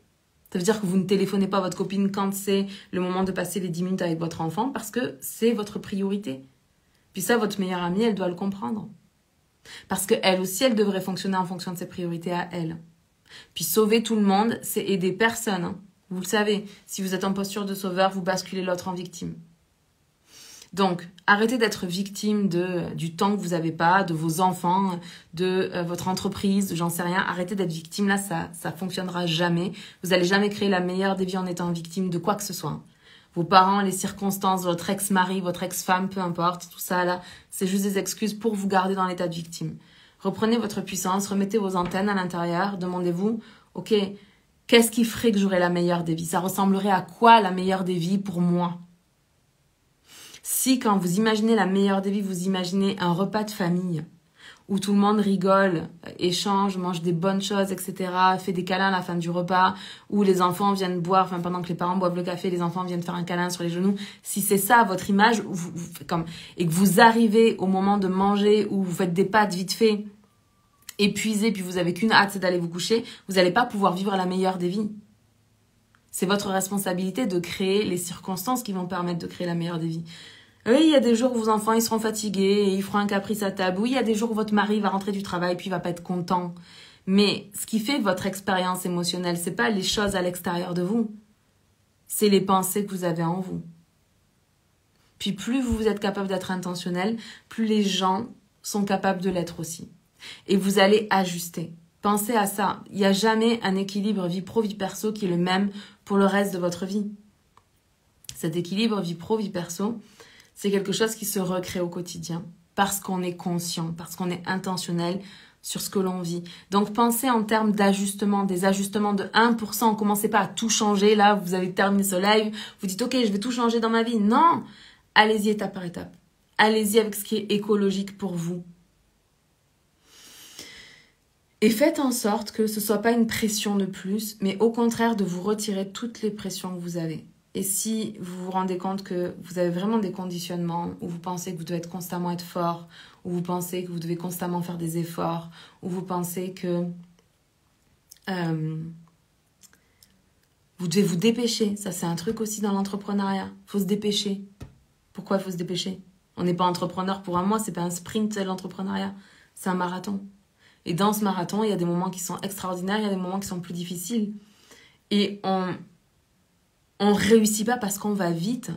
Ça veut dire que vous ne téléphonez pas à votre copine quand c'est le moment de passer les 10 minutes avec votre enfant parce que c'est votre priorité. Puis ça, votre meilleure amie, elle doit le comprendre. Parce qu'elle aussi, elle devrait fonctionner en fonction de ses priorités à elle. Puis sauver tout le monde, c'est aider personne. Hein. Vous le savez, si vous êtes en posture de sauveur, vous basculez l'autre en victime. Donc, arrêtez d'être victime du temps que vous n'avez pas, de vos enfants, de votre entreprise, j'en sais rien. Arrêtez d'être victime, là, ça fonctionnera jamais. Vous n'allez jamais créer la meilleure des vies en étant victime de quoi que ce soit. Vos parents, les circonstances, votre ex-mari, votre ex-femme, peu importe, tout ça là, c'est juste des excuses pour vous garder dans l'état de victime. Reprenez votre puissance, remettez vos antennes à l'intérieur, demandez-vous, ok, qu'est-ce qui ferait que j'aurais la meilleure des vies? Ça ressemblerait à quoi la meilleure des vies pour moi? Si quand vous imaginez la meilleure des vies, vous imaginez un repas de famille, où tout le monde rigole, échange, mange des bonnes choses, etc., fait des câlins à la fin du repas, où les enfants viennent boire, enfin pendant que les parents boivent le café, les enfants viennent faire un câlin sur les genoux. Si c'est ça votre image, et que vous arrivez au moment de manger, où vous faites des pâtes vite fait, épuisé, puis vous avez qu'une hâte, c'est d'aller vous coucher, vous n'allez pas pouvoir vivre la meilleure des vies. C'est votre responsabilité de créer les circonstances qui vont permettre de créer la meilleure des vies. Oui, il y a des jours où vos enfants ils seront fatigués et ils feront un caprice à table. Oui, il y a des jours où votre mari va rentrer du travail puis il va pas être content. Mais ce qui fait votre expérience émotionnelle, c'est pas les choses à l'extérieur de vous. C'est les pensées que vous avez en vous. Puis plus vous êtes capable d'être intentionnel, plus les gens sont capables de l'être aussi. Et vous allez ajuster. Pensez à ça. Il n'y a jamais un équilibre vie pro, vie perso qui est le même pour le reste de votre vie. Cet équilibre vie pro, vie perso, c'est quelque chose qui se recrée au quotidien parce qu'on est conscient, parce qu'on est intentionnel sur ce que l'on vit. Donc pensez en termes d'ajustement, des ajustements de 1%. Commencez pas à tout changer. Là, vous avez terminé ce live, vous dites ok, je vais tout changer dans ma vie. Non, allez-y étape par étape. Allez-y avec ce qui est écologique pour vous. Et faites en sorte que ce ne soit pas une pression de plus, mais au contraire de vous retirer toutes les pressions que vous avez. Et si vous vous rendez compte que vous avez vraiment des conditionnements, où vous pensez que vous devez constamment être fort, où vous pensez que vous devez constamment faire des efforts, où vous pensez que vous devez vous dépêcher. Ça, c'est un truc aussi dans l'entrepreneuriat. Il faut se dépêcher. Pourquoi il faut se dépêcher? On n'est pas entrepreneur pour un mois, c'est pas un sprint, l'entrepreneuriat. C'est un marathon. Et dans ce marathon, il y a des moments qui sont extraordinaires, il y a des moments qui sont plus difficiles. Et on réussit pas parce qu'on va vite.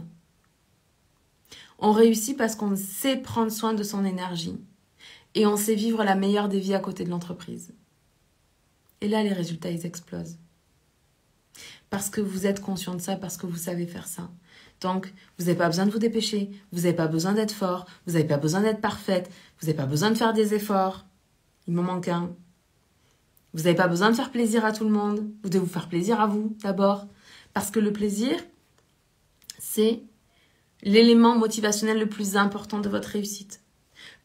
On réussit parce qu'on sait prendre soin de son énergie et on sait vivre la meilleure des vies à côté de l'entreprise. Et là, les résultats, ils explosent. Parce que vous êtes conscient de ça, parce que vous savez faire ça. Donc, vous n'avez pas besoin de vous dépêcher, vous n'avez pas besoin d'être fort, vous n'avez pas besoin d'être parfaite, vous n'avez pas besoin de faire des efforts. Il m'en manque un. Vous n'avez pas besoin de faire plaisir à tout le monde. Vous devez vous faire plaisir à vous, d'abord. Parce que le plaisir, c'est l'élément motivationnel le plus important de votre réussite.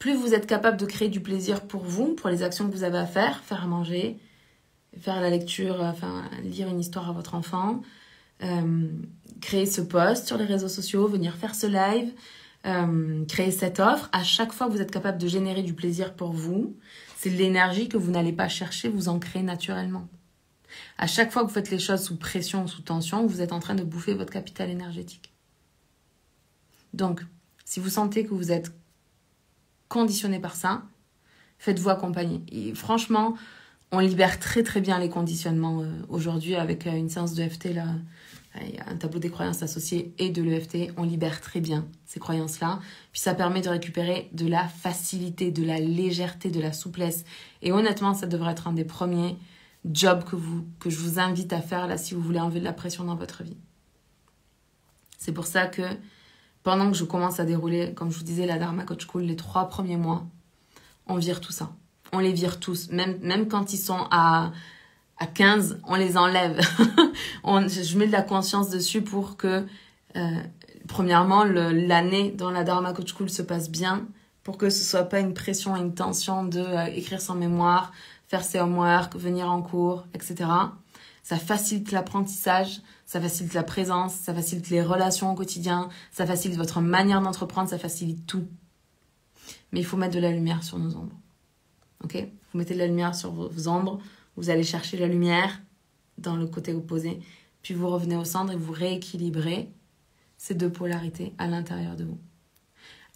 Plus vous êtes capable de créer du plaisir pour vous, pour les actions que vous avez à faire à manger, faire la lecture, enfin lire une histoire à votre enfant, créer ce post sur les réseaux sociaux, venir faire ce live, créer cette offre. À chaque fois que vous êtes capable de générer du plaisir pour vous, c'est de l'énergie que vous n'allez pas chercher, vous en créez naturellement. À chaque fois que vous faites les choses sous pression ou sous tension, vous êtes en train de bouffer votre capital énergétique. Donc, si vous sentez que vous êtes conditionné par ça, faites-vous accompagner. Et franchement, on libère très très bien les conditionnements aujourd'hui avec une séance de FT, là, il y a un tableau des croyances associées et de l'EFT. On libère très bien ces croyances-là. Puis ça permet de récupérer de la facilité, de la légèreté, de la souplesse. Et honnêtement, ça devrait être un des premiers jobs que je vous invite à faire là si vous voulez enlever de la pression dans votre vie. C'est pour ça que pendant que je commence à dérouler, comme je vous disais, la Dharma Coach School, les 3 premiers mois, on vire tout ça. On les vire tous. Même quand ils sont à 15, on les enlève. Je mets de la conscience dessus pour que, premièrement, l'année dans la Dharma Coach School se passe bien, pour que ce soit pas une pression et une tension de écrire son mémoire, faire ses homework, venir en cours, etc. Ça facilite l'apprentissage, ça facilite la présence, ça facilite les relations au quotidien, ça facilite votre manière d'entreprendre, ça facilite tout. Mais il faut mettre de la lumière sur nos ombres. Ok ? Vous mettez de la lumière sur vos ombres, vous allez chercher la lumière dans le côté opposé, puis vous revenez au centre et vous rééquilibrez ces 2 polarités à l'intérieur de vous.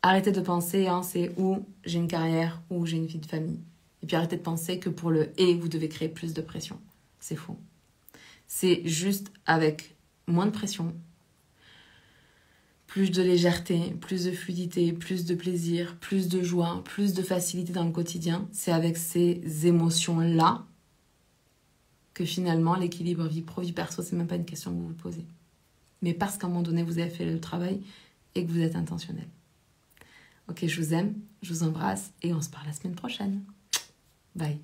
Arrêtez de penser, c'est où j'ai une carrière, où j'ai une vie de famille. Et puis arrêtez de penser que pour le « et », vous devez créer plus de pression. C'est faux. C'est juste avec moins de pression, plus de légèreté, plus de fluidité, plus de plaisir, plus de joie, plus de facilité dans le quotidien. C'est avec ces émotions-là que finalement, l'équilibre vie pro, vie perso, c'est même pas une question que vous vous posez. Mais parce qu'à un moment donné, vous avez fait le travail et que vous êtes intentionnel. Ok, je vous aime, je vous embrasse et on se parle la semaine prochaine. Bye.